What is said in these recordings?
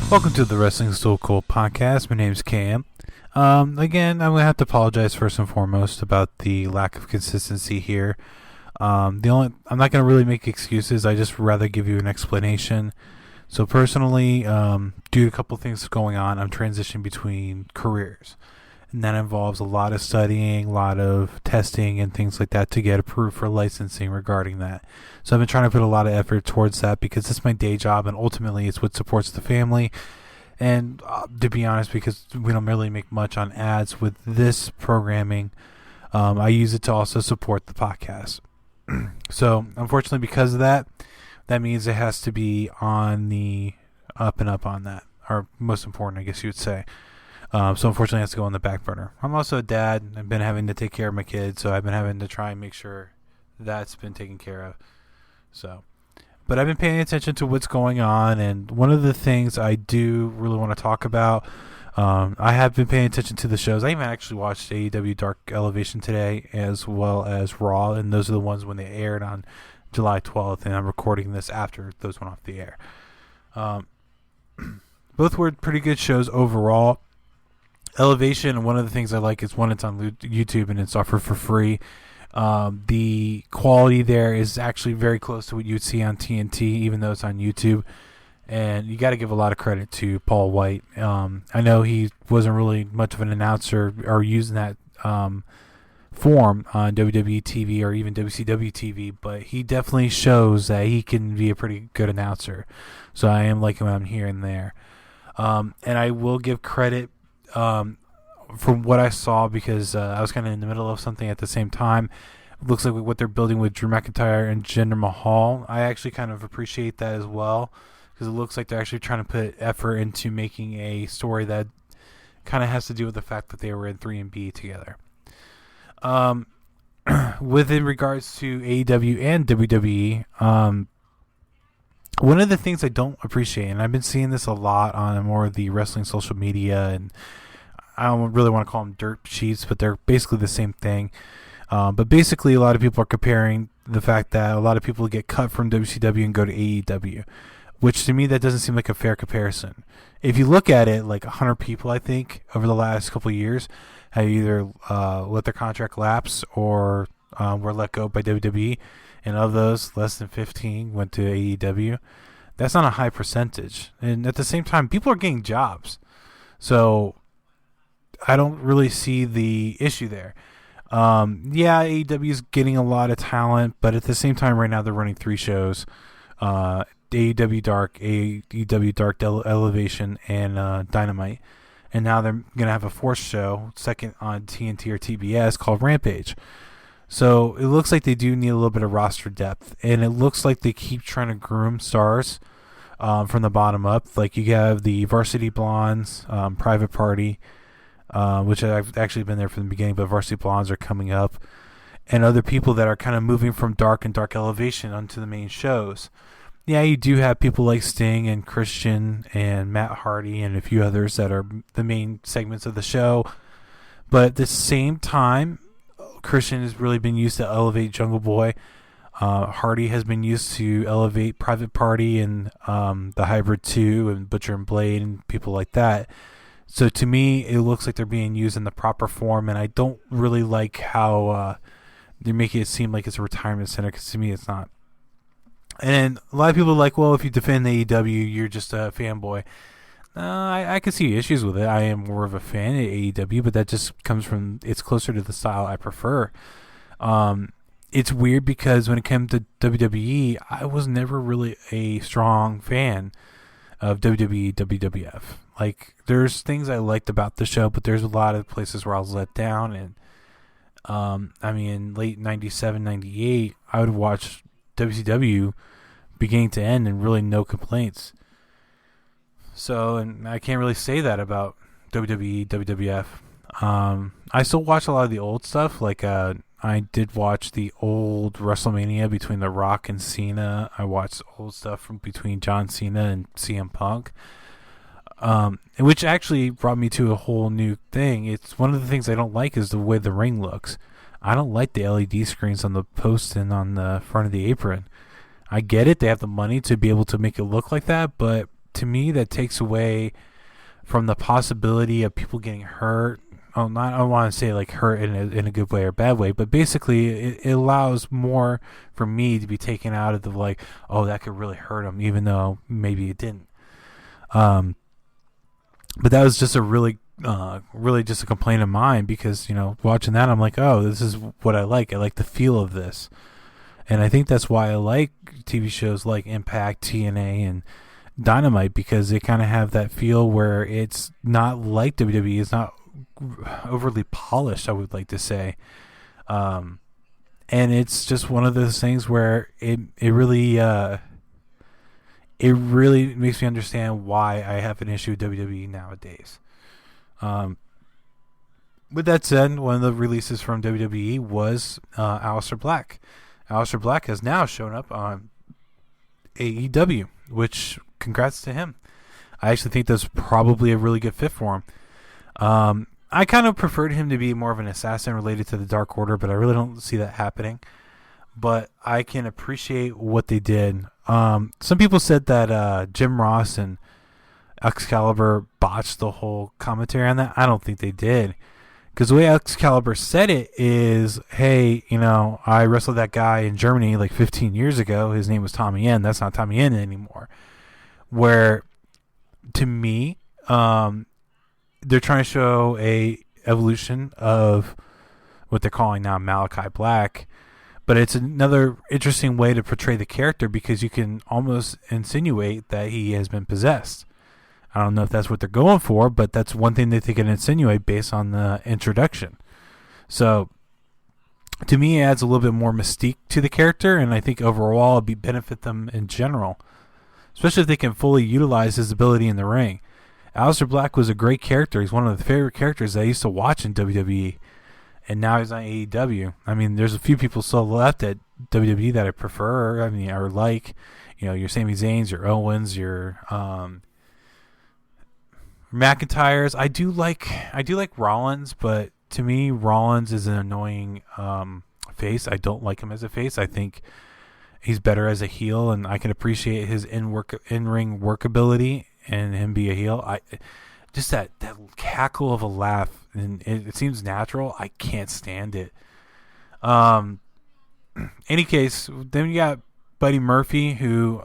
Welcome to the Wrestling Stone Cold Podcast. My name's Cam. Again, I'm gonna have to apologize first and foremost about the lack of consistency here. I'm not gonna really make excuses. I just rather give you an explanation. So personally, due to a couple things going on, I'm transitioning between careers, and that involves a lot of studying, a lot of testing, and things like that to get approved for licensing regarding that. So I've been trying to put a lot of effort towards that because it's my day job, and ultimately it's what supports the family. And to be honest, because we don't really make much on ads with this programming, I use it to also support the podcast. So unfortunately, because of that, that means it has to be on the up and up on that, or most important, I guess you would say. So unfortunately, it has to go on the back burner. I'm also a dad. I've been having to take care of my kids, so I've been having to try and make sure that's been taken care of. But I've been paying attention to what's going on, and one of the things I do really want to talk about, I have been paying attention to the shows. I even actually watched AEW Dark Elevation today, as well as Raw, and those are the ones when they aired on July 12th, and I'm recording this after those went off the air. Both were pretty good shows overall. Elevation, one of the things I like is one, it's on YouTube and it's offered for free. The quality there is actually very close to what you'd see on TNT, even though it's on YouTube. And you got to give a lot of credit to Paul White. I know he wasn't really much of an announcer or using that form on WWE TV or even WCW TV, but he definitely shows that he can be a pretty good announcer. So I am liking what I'm hearing there. And I will give credit from what I saw, because I was kind of in the middle of something at the same time. It looks like what they're building with Drew McIntyre and Jinder Mahal, I actually kind of appreciate that as well, because it looks like they're actually trying to put effort into making a story that kind of has to do with the fact that they were in 3 and B together. Within regards to AEW and WWE, one of the things I don't appreciate, and I've been seeing this a lot on more of the wrestling social media, and I don't really want to call them dirt sheets, but they're basically the same thing. But basically, a lot of people are comparing the fact that a lot of people get cut from WCW and go to AEW, which to me, that doesn't seem like a fair comparison. If you look at it, like 100 people, I think, over the last couple of years have either let their contract lapse or were let go by WWE, and of those, less than 15 went to AEW. That's not a high percentage. And at the same time, people are getting jobs. So I don't really see the issue there. Yeah, AEW is getting a lot of talent, but at the same time, right now they're running 3 shows: AEW Dark, AEW Dark Elevation, and Dynamite. And now they're gonna have a 4th show, second on TNT or TBS, called Rampage. So it looks like they do need a little bit of roster depth, and it looks like they keep trying to groom stars from the bottom up. Like you have the Varsity Blondes, Private Party, which I've actually been there from the beginning, but Varsity Blondes are coming up, and other people that are kind of moving from Dark and Dark Elevation onto the main shows. Yeah, you do have people like Sting and Christian and Matt Hardy and a few others that are the main segments of the show, but at the same time, Christian has really been used to elevate Jungle Boy. Hardy has been used to elevate Private Party and the Hybrid 2 and Butcher and Blade and people like that. So to me, it looks like they're being used in the proper form, and I don't really like how they're making it seem like it's a retirement center, because to me it's not. And a lot of people are like, well, if you defend AEW, you're just a fanboy. I can see issues with it. I am more of a fan of AEW, but that just comes from, it's closer to the style I prefer. It's weird because when it came to WWE, I was never really a strong fan of WWE, WWF. Like, there's things I liked about the show, but there's a lot of places where I was let down. And I mean, late 97, 98, I would watch WCW beginning to end and really no complaints. So, and I can't really say that about WWE, WWF. I still watch a lot of the old stuff. Like, I did watch the old WrestleMania between The Rock and Cena. I watched old stuff from between John Cena and CM Punk. Which actually brought me to a whole new thing. It's one of the things I don't like is the way the ring looks. I don't like the LED screens on the post and on the front of the apron. I get it. They have the money to be able to make it look like that, but to me, that takes away from the possibility of people getting hurt. Oh, not, I don't want to say like hurt in a good way or bad way, but basically it allows more for me to be taken out of the like, oh, that could really hurt him, even though maybe it didn't. But that was just a really just a complaint of mine, because, watching that, I'm like, oh, this is what I like. I like the feel of this. And I think that's why I like TV shows like Impact, TNA, and Dynamite, because they kind of have that feel where it's not like WWE. It's not overly polished, I would like to say. And it's just one of those things where it really makes me understand why I have an issue with WWE nowadays. With that said, one of the releases from WWE was Aleister Black. Aleister Black has now shown up on AEW, which, congrats to him. I actually think that's probably a really good fit for him. I kind of preferred him to be more of an assassin related to the Dark Order, but I really don't see that happening. But I can appreciate what they did. Some people said that Jim Ross and Excalibur botched the whole commentary on that. I don't think they did. Because the way Excalibur said it is, hey, I wrestled that guy in Germany like 15 years ago. His name was Tommy Yen. That's not Tommy Yen anymore. Where, to me, they're trying to show a evolution of what they're calling now Malachi Black. But it's another interesting way to portray the character, because you can almost insinuate that he has been possessed. I don't know if that's what they're going for, but that's one thing that they can insinuate based on the introduction. So, to me, it adds a little bit more mystique to the character, and I think overall it'll benefit them in general, especially if they can fully utilize his ability in the ring. Aleister Black was a great character. He's one of the favorite characters I used to watch in WWE, and now he's on AEW. I mean, there's a few people still left at WWE that I prefer, or like, your Sami Zayns, your Owens, your McIntyres. I do like Rollins, but to me, Rollins is an annoying face. I don't like him as a face. I think he's better as a heel, and I can appreciate his in-ring workability and him be a heel. Just that cackle of a laugh, and it seems natural. I can't stand it. Any case, then you got Buddy Murphy, who,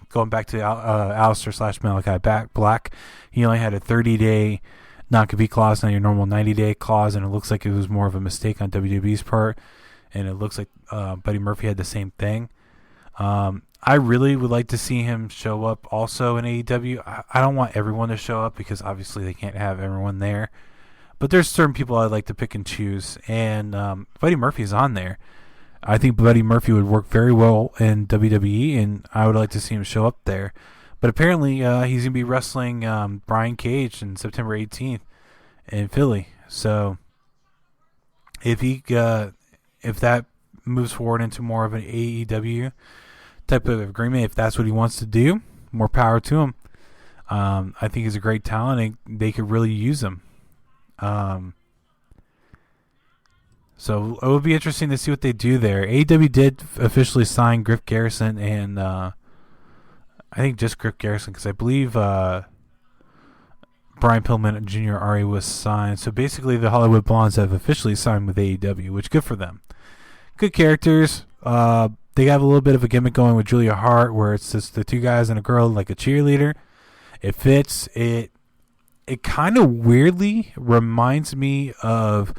going back to Aleister / Malachi Black, he only had a 30-day non-compete clause, not your normal 90-day clause, and it looks like it was more of a mistake on WWE's part, and it looks like Buddy Murphy had the same thing. I really would like to see him show up also in AEW. I don't want everyone to show up, because obviously they can't have everyone there, but there's certain people I'd like to pick and choose, and Buddy Murphy's on there. I think Buddy Murphy would work very well in WWE, and I would like to see him show up there. But apparently, he's going to be wrestling Brian Cage on September 18th in Philly. So, if that moves forward into more of an AEW type of agreement, if that's what he wants to do, more power to him. I think he's a great talent, and they could really use him. So it would be interesting to see what they do there. AEW did officially sign Griff Garrison, and I think just Griff Garrison, because I believe Brian Pillman Jr. already was signed. So basically the Hollywood Blondes have officially signed with AEW, which good for them. Good characters. They have a little bit of a gimmick going with Julia Hart, where it's just the two guys and a girl like a cheerleader. It fits. It kind of weirdly reminds me of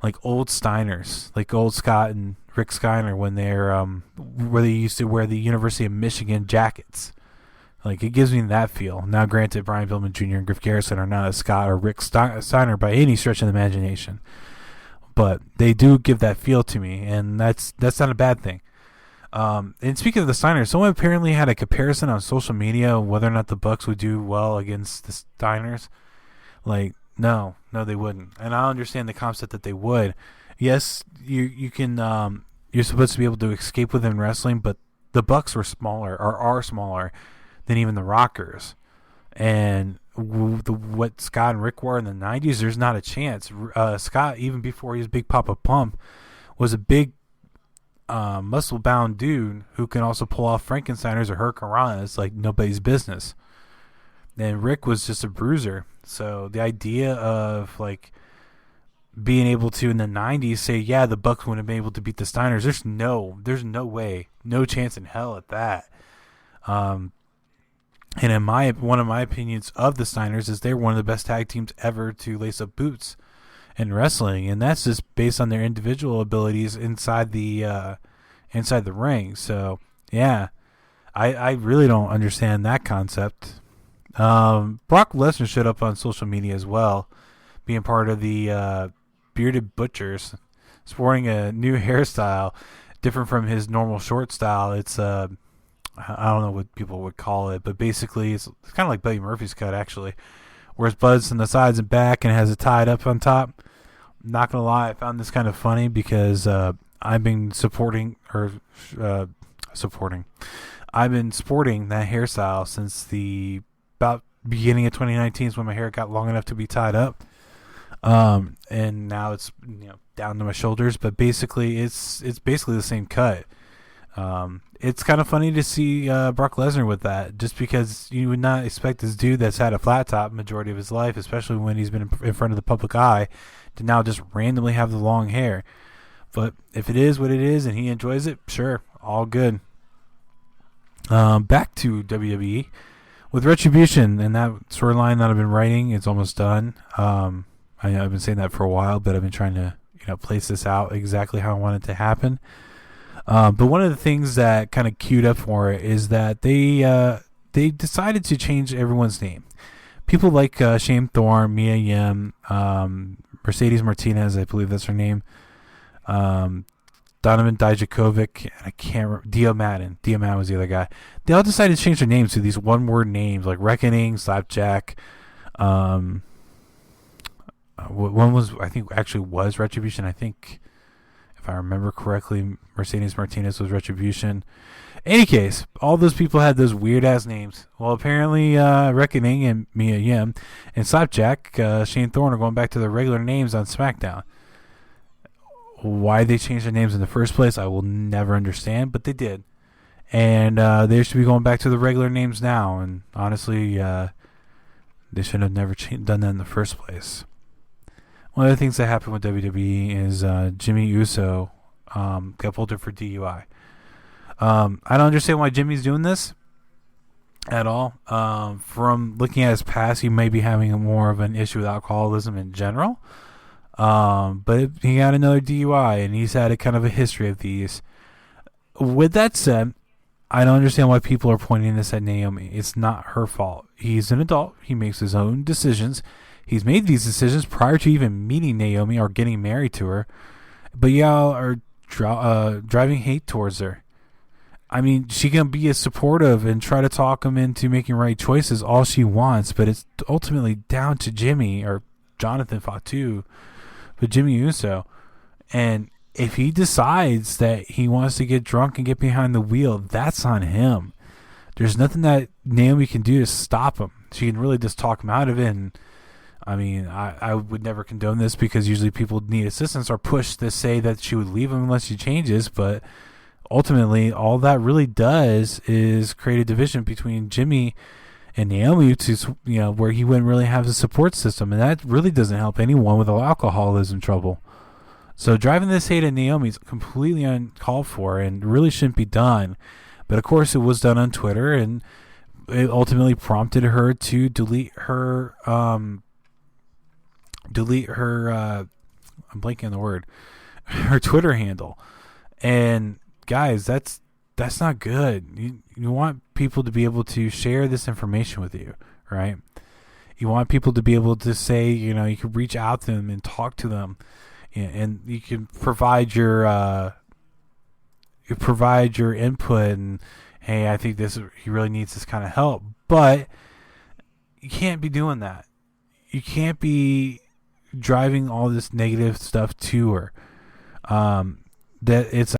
like old Steiners, like old Scott and Rick Steiner, when they're where they used to wear the University of Michigan jackets. Like, it gives me that feel. Now, granted, Brian Pillman Jr. and Griff Garrison are not a Scott or Rick Steiner by any stretch of the imagination, but they do give that feel to me, and that's not a bad thing. And speaking of the Steiners, someone apparently had a comparison on social media of whether or not the Bucks would do well against the Steiners. Like, no, they wouldn't. And I understand the concept that they would. Yes, you can. You're supposed to be able to escape within wrestling, but the Bucks were smaller, or are smaller than even the Rockers. And what Scott and Rick were in the 90s, there's not a chance. Scott, even before he was Big Papa Pump, was a big muscle-bound dude who can also pull off Frankensteiners or Hurricanranas like nobody's business. and Rick was just a bruiser. So the idea of like being able to in the '90s say, yeah, the Bucks wouldn't have been able to beat the Steiners. There's no way, no chance in hell at that. And in one of my opinions of the Steiners is they're one of the best tag teams ever to lace up boots in wrestling, and that's just based on their individual abilities inside the ring. So yeah, I really don't understand that concept. Brock Lesnar showed up on social media as well, being part of the Bearded Butchers, sporting a new hairstyle, different from his normal short style. It's I don't know what people would call it, but basically it's kind of like Buddy Murphy's cut, actually, where it's buzzed on the sides and back and has it tied up on top. Not gonna lie, I found this kind of funny because I've been sporting that hairstyle since the about beginning of 2019 is when my hair got long enough to be tied up. And now it's down to my shoulders, but basically it's basically the same cut. It's kind of funny to see Brock Lesnar with that, just because you would not expect this dude that's had a flat top majority of his life, especially when he's been in front of the public eye, to now just randomly have the long hair. But if it is what it is and he enjoys it, sure, all good. Back to WWE with Retribution and that storyline that I've been writing. It's almost done. I've been saying that for a while, but I've been trying to place this out exactly how I want it to happen. But one of the things that kind of queued up for it is that they decided to change everyone's name. People like Shane Thorne, Mia Yim, Mercedes Martinez, I believe that's her name, Donovan Dijakovic, I can't remember, Dio Madden was the other guy. They all decided to change their names to these one-word names like Reckoning, Slapjack. One was, I think, actually was Retribution. I think, if I remember correctly, Mercedes Martinez was Retribution. Any case, all those people had those weird-ass names. Well, apparently Reckoning and Mia Yim and Slapjack, Shane Thorne, are going back to their regular names on SmackDown. Why they changed their names in the first place, I will never understand, but they did. And they should be going back to the regular names now. And honestly, they should have never done that in the first place. One of the things that happened with WWE is Jimmy Uso got pulled in for DUI. I don't understand why Jimmy's doing this at all. From looking at his past, he may be having more of an issue with alcoholism in general. But he got another DUI, and he's had a kind of a history of these. With that said, I don't understand why people are pointing this at Naomi. It's not her fault. He's an adult. He makes his own decisions. He's made these decisions prior to even meeting Naomi or getting married to her. But y'all are driving hate towards her. I mean, she can be as supportive and try to talk him into making right choices all she wants, but it's ultimately down to Jimmy, or Jonathan Fatu, but Jimmy Uso. And if he decides that he wants to get drunk and get behind the wheel, that's on him. There's nothing that Naomi can do to stop him. She can really just talk him out of it. And I mean, I would never condone this, because usually people need assistance or push to say that she would leave him unless he changes. But ultimately, all that really does is create a division between Jimmy and Naomi, to where he wouldn't really have a support system, and that really doesn't help anyone with alcoholism trouble. So driving this hate at Naomi is completely uncalled for and really shouldn't be done. But of course, it was done on Twitter, and it ultimately prompted her to delete her. I'm blanking on the word. Her Twitter handle. And guys, that's not good. You want people to be able to share this information with you, right? You want people to be able to say, you can reach out to them and talk to them, and you can provide your input, and hey, I think he really needs this kind of help. But you can't be doing that. You can't be driving all this negative stuff to her. That it's